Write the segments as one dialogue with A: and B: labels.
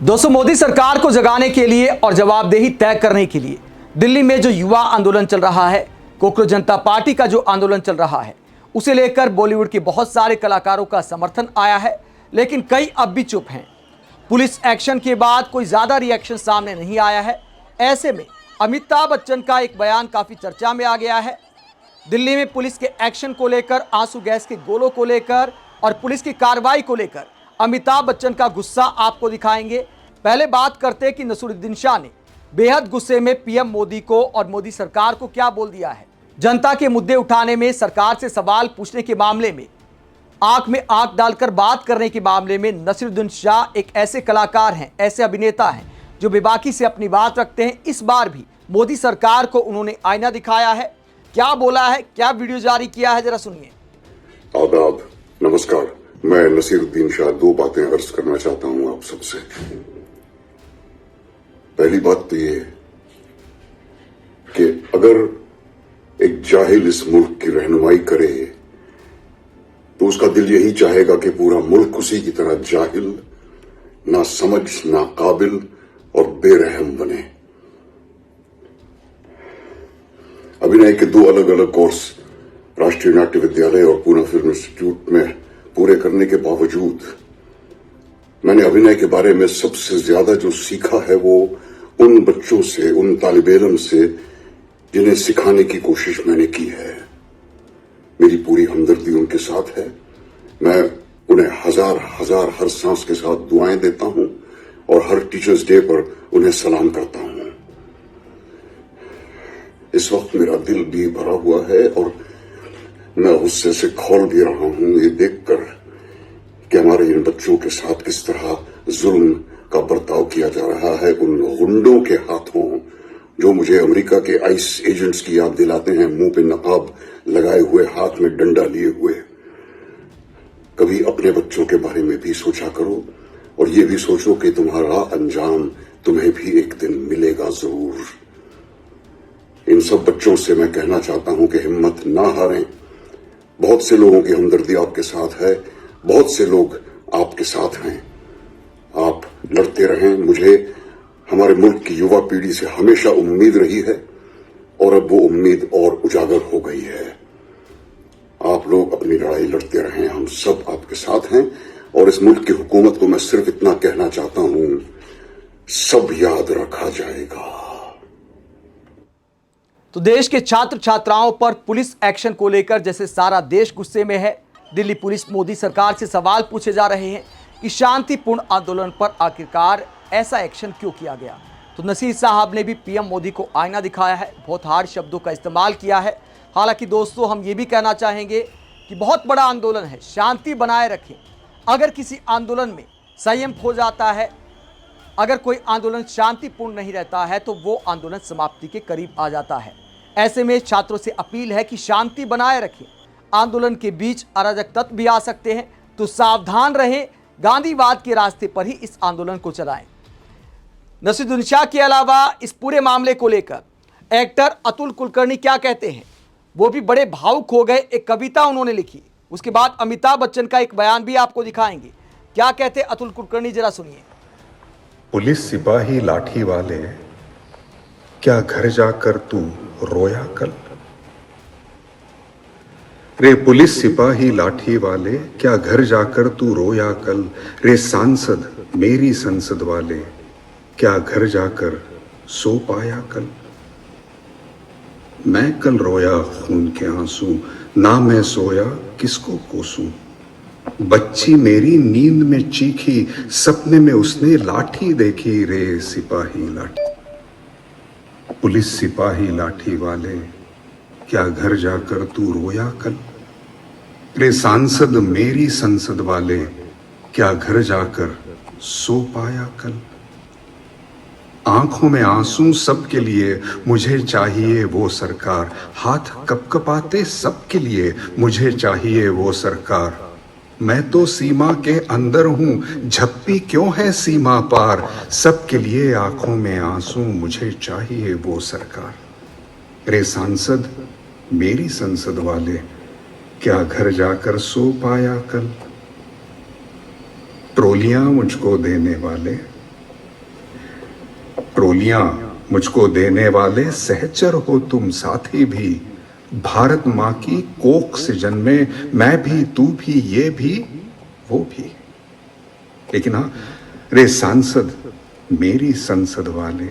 A: दोस्तों, मोदी सरकार को जगाने के लिए और जवाबदेही तय करने के लिए दिल्ली में जो युवा आंदोलन चल रहा है, कोकरोच जनता पार्टी का जो आंदोलन चल रहा है, उसे लेकर बॉलीवुड के बहुत सारे कलाकारों का समर्थन आया है, लेकिन कई अब भी चुप हैं। पुलिस एक्शन के बाद कोई ज्यादा रिएक्शन सामने नहीं आया है। ऐसे में अमिताभ बच्चन का एक बयान काफी चर्चा में आ गया है। दिल्ली में पुलिस के एक्शन को लेकर, आंसू गैस के गोलों को लेकर और पुलिस की कार्रवाई को लेकर अमिताभ बच्चन का गुस्सा आपको दिखाएंगे। पहले बात करते हैं कि नसीरुद्दीन शाह ने बेहद गुस्से में पीएम मोदी को और मोदी सरकार को क्या बोल दिया है। जनता के मुद्दे उठाने में, सरकार से सवाल पूछने के मामले में, आंख में आंख डालकर बात करने के मामले में नसीरुद्दीन शाह एक ऐसे कलाकार हैं, ऐसे अभिनेता हैं जो बेबाकी से अपनी बात रखते हैं। इस बार भी मोदी सरकार को उन्होंने आईना दिखाया है। क्या बोला है, क्या वीडियो जारी किया है, जरा सुनिए।
B: आदाब, नमस्कार। मैं नसीरुद्दीन शाह दो बातें अर्ज करना चाहता हूं आप सबसे। पहली बात तो ये कि अगर एक जाहिल इस मुल्क की रहनुमाई करे तो उसका दिल यही चाहेगा कि पूरा मुल्क उसी की तरह जाहिल, ना समझ, ना काबिल और बेरहम बने। अभिनय के दो अलग अलग कोर्स राष्ट्रीय नाट्य विद्यालय और पूना फिल्म इंस्टीट्यूट में पूरे करने के बावजूद मैंने अभिनय के बारे में सबसे ज्यादा जो सीखा है वो उन बच्चों से, उन तालिबे इल्म से जिन्हें सिखाने की कोशिश मैंने की है। मेरी पूरी हमदर्दी उनके साथ है। मैं उन्हें हजार हजार हर सांस के साथ दुआएं देता हूं और हर टीचर्स डे पर उन्हें सलाम करता हूं। इस वक्त मेरा दिल भी भरा हुआ है और मैं गुस्से से खौल भी रहा हूं ये देखकर कि हमारे इन बच्चों के साथ किस तरह जुल्म का बर्ताव किया जा रहा है उन गुंडों के हाथों जो मुझे अमेरिका के आइस एजेंट्स की याद दिलाते हैं, मुंह पे नकाब लगाए हुए, हाथ में डंडा लिए हुए। कभी अपने बच्चों के बारे में भी सोचा करो और ये भी सोचो कि तुम्हारा अंजाम तुम्हें भी एक दिन मिलेगा जरूर। इन सब बच्चों से मैं कहना चाहता हूं कि हिम्मत ना हारें। बहुत से लोगों की हमदर्दी आपके साथ है, बहुत से लोग आपके साथ हैं। आप लड़ते रहें। मुझे हमारे मुल्क की युवा पीढ़ी से हमेशा उम्मीद रही है और अब वो उम्मीद और उजागर हो गई है। आप लोग अपनी लड़ाई लड़ते रहें, हम सब आपके साथ हैं। और इस मुल्क की हुकूमत को मैं सिर्फ इतना कहना चाहता हूं, सब याद रखा जाएगा।
A: तो देश के छात्र छात्राओं पर पुलिस एक्शन को लेकर जैसे सारा देश गुस्से में है, दिल्ली पुलिस मोदी सरकार से सवाल पूछे जा रहे हैं कि शांतिपूर्ण आंदोलन पर आखिरकार ऐसा एक्शन क्यों किया गया। तो नसीर साहब ने भी पीएम मोदी को आईना दिखाया है, बहुत हार्ड शब्दों का इस्तेमाल किया है। हालांकि दोस्तों, हम ये भी कहना चाहेंगे कि बहुत बड़ा आंदोलन है, शांति बनाए रखें। अगर किसी आंदोलन में संयम खो जाता है, अगर कोई आंदोलन शांतिपूर्ण नहीं रहता है तो वो आंदोलन समाप्ति के करीब आ जाता है। ऐसे में छात्रों से अपील है कि शांति बनाए रखें। आंदोलन के बीच अराजक तत्व भी आ सकते हैं, तो सावधान रहें। गांधीवाद के रास्ते पर ही इस आंदोलन को चलाएं। नसीरुद्दीन शाह के अलावा इस पूरे मामले को लेकर एक्टर अतुल कुलकर्णी क्या कहते हैं, वो भी बड़े भावुक हो गए। एक कविता उन्होंने लिखी, उसके बाद अमिताभ बच्चन का एक बयान भी आपको दिखाएंगे। क्या कहते अतुल कुलकर्णी, जरा सुनिए।
C: पुलिस सिपाही लाठी वाले, क्या घर जाकर तू रोया कल? रे पुलिस सिपाही लाठी वाले, क्या घर जाकर तू रोया कल? रे सांसद मेरी संसद वाले, क्या घर जाकर सो पाया कल? मैं कल रोया खून के आंसू, ना मैं सोया किसको कोसूं? बच्ची मेरी नींद में चीखी, सपने में उसने लाठी देखी। रे सिपाही लाठी, पुलिस सिपाही लाठी वाले, क्या घर जाकर तू रोया कल? रे सांसद मेरी संसद वाले, क्या घर जाकर सो पाया कल? आंखों में आंसू सबके लिए, मुझे चाहिए वो सरकार। हाथ कपकपाते सबके लिए, मुझे चाहिए वो सरकार। मैं तो सीमा के अंदर हूं, झप्पी क्यों है सीमा पार? सबके लिए आंखों में आंसू, मुझे चाहिए वो सरकार। रे सांसद मेरी संसद वाले, क्या घर जाकर सो पाया कल? ट्रोलियां मुझको देने वाले, ट्रोलियां मुझको देने वाले सहचर हो तुम साथी भी। भारत माँ की कोख से जन्मे मैं भी, तू भी, ये भी, वो भी। लेकिन हाँ रे सांसद, मेरी संसद वाले,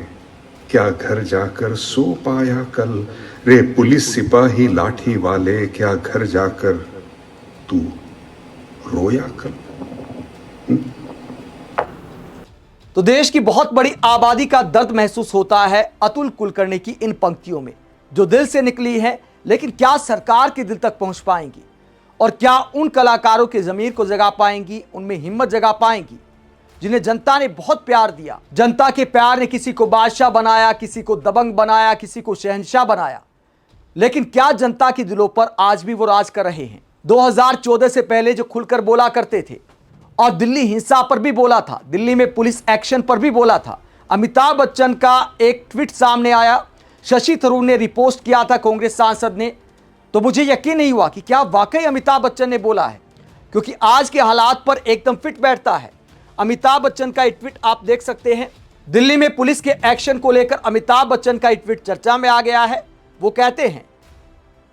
C: क्या घर जाकर सो पाया कल? रे पुलिस सिपाही लाठी वाले, क्या घर जाकर तू रोया कल?
A: तो देश की बहुत बड़ी आबादी का दर्द महसूस होता है अतुल कुलकर्णी की इन पंक्तियों में, जो दिल से निकली है, लेकिन क्या सरकार के दिल तक पहुंच पाएंगी? और क्या उन कलाकारों के ज़मीर को जगा पाएंगी, उनमें हिम्मत जगा पाएंगी जिन्हें जनता ने बहुत प्यार दिया? जनता के प्यार ने किसी को बादशाह बनाया, किसी को दबंग बनाया, किसी को शहंशाह बनाया, लेकिन क्या जनता के दिलों पर आज भी वो राज कर रहे हैं? 2014 से पहले जो खुलकर बोला करते थे और दिल्ली हिंसा पर भी बोला था, दिल्ली में पुलिस एक्शन पर भी बोला था, अमिताभ बच्चन का एक ट्वीट सामने आया, शशि थरूर ने रिपोस्ट किया था कांग्रेस सांसद ने, तो मुझे यकीन नहीं हुआ कि क्या वाकई अमिताभ बच्चन ने बोला है, क्योंकि आज के हालात पर एकदम फिट बैठता है। अमिताभ बच्चन का ट्वीट आप देख सकते हैं। दिल्ली में पुलिस के एक्शन को लेकर अमिताभ बच्चन का ट्वीट चर्चा में आ गया है। वो कहते हैं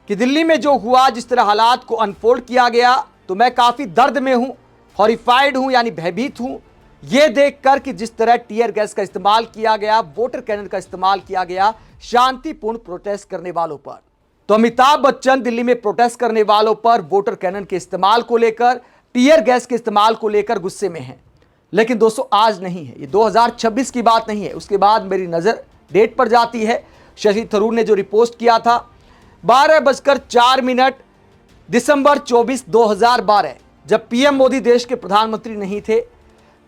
A: कि दिल्ली में जो हुआ, जिस तरह हालात को अनफोल्ड किया गया, तो मैं काफ़ी दर्द में हूँ, हॉरिफाइड हूँ, यानी भयभीत हूँ, ये देखकर कि जिस तरह टीयर गैस का इस्तेमाल किया गया, वोटर कैनन का इस्तेमाल किया गया शांतिपूर्ण प्रोटेस्ट करने वालों पर। तो अमिताभ बच्चन दिल्ली में प्रोटेस्ट करने वालों पर वोटर कैनन के इस्तेमाल को लेकर, टीयर गैस के इस्तेमाल को लेकर गुस्से में हैं। लेकिन दोस्तों आज नहीं है, ये 2026 की बात नहीं है। उसके बाद मेरी नज़र डेट पर जाती है। शशि थरूर ने जो रिपोस्ट किया था 12:04 दिसंबर 24, 2012, जब पीएम मोदी देश के प्रधानमंत्री नहीं थे,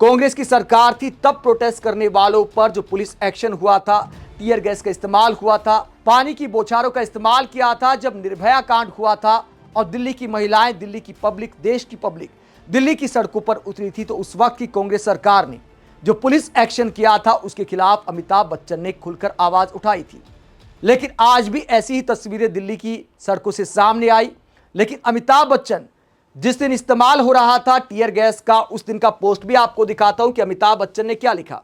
A: कांग्रेस की सरकार थी, तब प्रोटेस्ट करने वालों पर जो पुलिस एक्शन हुआ था, टीयर गैस का इस्तेमाल हुआ था, पानी की बौछारों का इस्तेमाल किया था, जब निर्भया कांड हुआ था और दिल्ली की महिलाएं, दिल्ली की पब्लिक, देश की पब्लिक दिल्ली की सड़कों पर उतरी थी, तो उस वक्त की कांग्रेस सरकार ने जो पुलिस एक्शन किया था उसके खिलाफ अमिताभ बच्चन ने खुलकर आवाज उठाई थी। लेकिन आज भी ऐसी ही तस्वीरें दिल्ली की सड़कों से सामने आई। लेकिन अमिताभ बच्चन जिस दिन इस्तेमाल हो रहा था टीयर गैस का, उस दिन का पोस्ट भी आपको दिखाता हूं कि अमिताभ बच्चन ने क्या लिखा।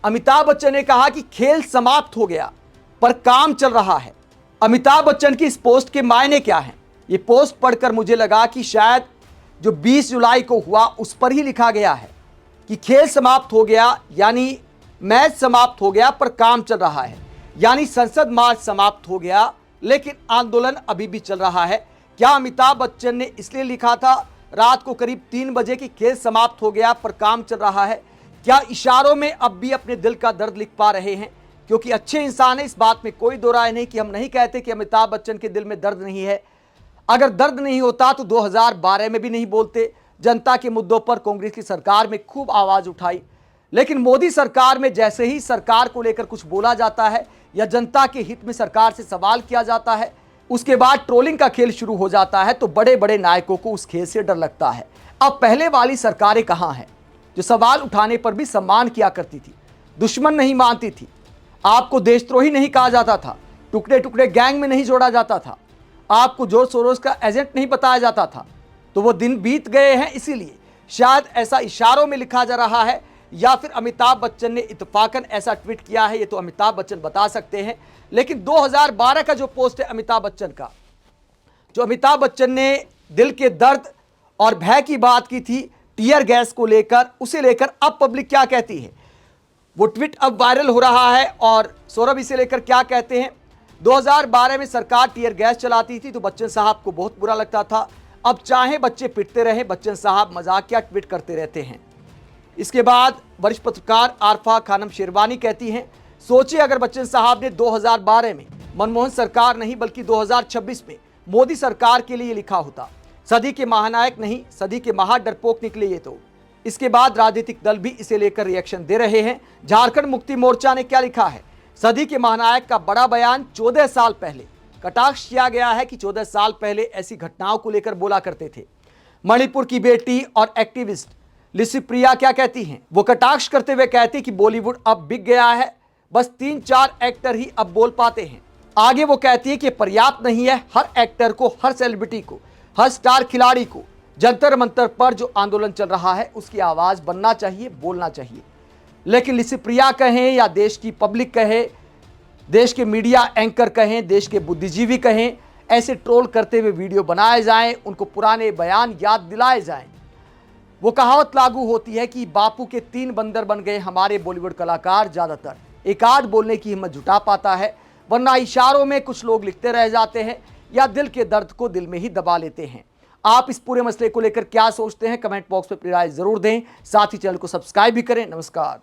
A: अमिताभ बच्चन ने कहा कि खेल समाप्त हो गया पर काम चल रहा है। अमिताभ बच्चन की इस पोस्ट के मायने क्या हैं? ये पोस्ट पढ़कर मुझे लगा कि शायद जो 20 जुलाई को हुआ उस पर ही लिखा गया है कि खेल समाप्त हो गया, यानी मैच समाप्त हो गया पर काम चल रहा है, यानी संसद मार्च समाप्त हो गया लेकिन आंदोलन अभी भी चल रहा है। क्या अमिताभ बच्चन ने इसलिए लिखा था रात को करीब 3 बजे कि खेल समाप्त हो गया पर काम चल रहा है? क्या इशारों में अब भी अपने दिल का दर्द लिख पा रहे हैं? क्योंकि अच्छे इंसान है, इस बात में कोई दो राय नहीं कि हम नहीं कहते कि अमिताभ बच्चन के दिल में दर्द नहीं है। अगर दर्द नहीं होता तो 2012 में भी नहीं बोलते। जनता के मुद्दों पर कांग्रेस की सरकार में खूब आवाज उठाई, लेकिन मोदी सरकार में जैसे ही सरकार को लेकर कुछ बोला जाता है या जनता के हित में सरकार से सवाल किया जाता है, उसके बाद ट्रोलिंग का खेल शुरू हो जाता है। तो बड़े बड़े नायकों को उस खेल से डर लगता है। अब पहले वाली सरकारें कहां हैं जो सवाल उठाने पर भी सम्मान किया करती थी, दुश्मन नहीं मानती थी, आपको देशद्रोही नहीं कहा जाता था, टुकड़े टुकड़े गैंग में नहीं जोड़ा जाता था, आपको जॉर्ज सोरोस का एजेंट नहीं बताया जाता था। तो वो दिन बीत गए हैं, इसीलिए शायद ऐसा इशारों में लिखा जा रहा है या फिर अमिताभ बच्चन ने इत्तेफाकन ऐसा ट्वीट किया है, ये तो अमिताभ बच्चन बता सकते हैं। लेकिन 2012 का जो पोस्ट है अमिताभ बच्चन का, जो अमिताभ बच्चन ने दिल के दर्द और भय की बात की थी टीयर गैस को लेकर, उसे लेकर अब पब्लिक क्या कहती है, वो ट्वीट अब वायरल हो रहा है। और सौरभ इसे लेकर क्या कहते हैं? 2012 में सरकार टीयर गैस चलाती थी तो बच्चन साहब को बहुत बुरा लगता था। अब चाहे बच्चे पिटते रहे, बच्चन साहब मजाकिया ट्वीट करते रहते हैं। इसके बाद वरिष्ठ पत्रकार आरफा खानम शेरवानी कहती हैं, सोचिए अगर बच्चन साहब ने 2012 में मनमोहन सरकार नहीं बल्कि 2026 में मोदी सरकार के लिए लिखा होता, सदी के महानायक नहीं सदी के महा डरपोक निकले ये तो। इसके बाद राजनीतिक दल भी इसे लेकर रिएक्शन दे रहे हैं। झारखंड मुक्ति मोर्चा ने क्या लिखा है? सदी के महानायक का बड़ा बयान 14 साल पहले। कटाक्ष किया गया है कि 14 साल पहले ऐसी घटनाओं को लेकर बोला करते थे। मणिपुर की बेटी और एक्टिविस्ट लिसी प्रिया क्या कहती हैं? वो कटाक्ष करते हुए कहती कि बॉलीवुड अब बिक गया है, बस 3-4 एक्टर ही अब बोल पाते हैं। आगे वो कहती है कि पर्याप्त नहीं है, हर एक्टर को, हर सेलिब्रिटी को, हर स्टार खिलाड़ी को जंतर मंतर पर जो आंदोलन चल रहा है उसकी आवाज बनना चाहिए, बोलना चाहिए। लेकिन लिसिप्रिया कहें या देश की पब्लिक कहे, देश के मीडिया एंकर कहें, देश के बुद्धिजीवी कहें, ऐसे ट्रोल करते हुए वीडियो बनाए जाएं, उनको पुराने बयान याद दिलाए जाएं। वो कहावत लागू होती है कि बापू के 3 बंदर बन गए हमारे बॉलीवुड कलाकार। ज़्यादातर एक आध बोलने की हिम्मत जुटा पाता है, वरना इशारों में कुछ लोग लिखते रह जाते हैं या दिल के दर्द को दिल में ही दबा लेते हैं। आप इस पूरे मसले को लेकर क्या सोचते हैं? कमेंट बॉक्स में अपनी राय जरूर दें। साथ ही चैनल को सब्सक्राइब भी करें। नमस्कार।